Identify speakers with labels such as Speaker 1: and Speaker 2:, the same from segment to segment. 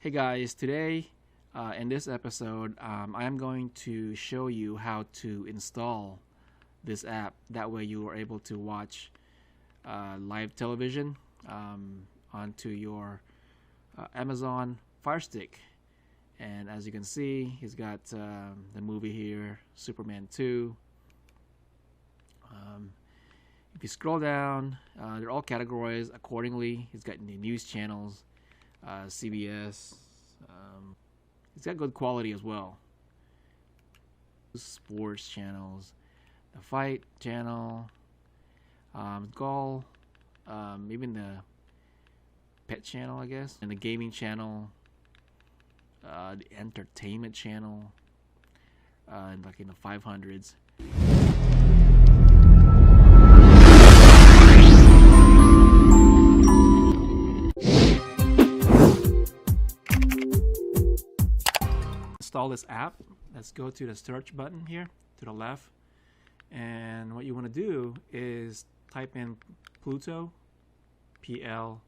Speaker 1: Hey guys, today in this episode, I am going to show you how to install this app. That way you are able to watch live television onto your Amazon FIRESTICK. And as you can see, he's got the movie here, Superman 2. If you scroll down, they're all categorized accordingly. He's got the news channels, CBS. It's got good quality as well. Sports channels, the fight channel, golf, even the pet channel, I guess, and the gaming channel, the entertainment channel, like in the 500s. Install this app. Let's go to the search button here to the left, and what you want to do is type in Pluto, Pluto,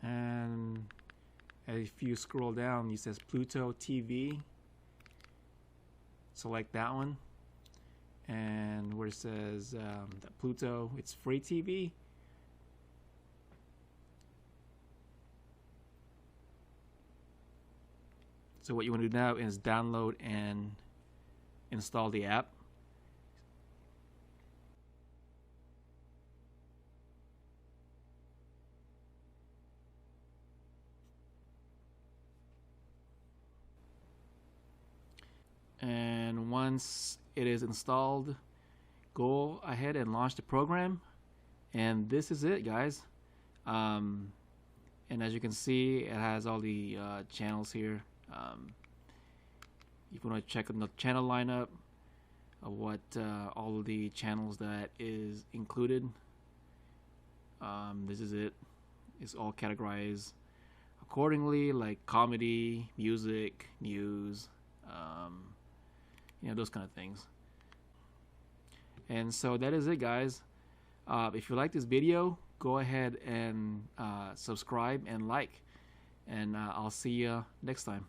Speaker 1: and if you scroll down, it says Pluto TV. Select that one, and where it says that Pluto, it's free TV. So what you want to do now is download and install the app. And once it is installed, go ahead and launch the program. And this is it, guys. And as you can see, it has all the channels here. If you want to check on the channel lineup of what all of the channels that is included, this is it. It's all categorized accordingly, like comedy, music, news, those kind of things. And so that is it, guys. If you like this video, go ahead and subscribe and like, and I'll see you next time.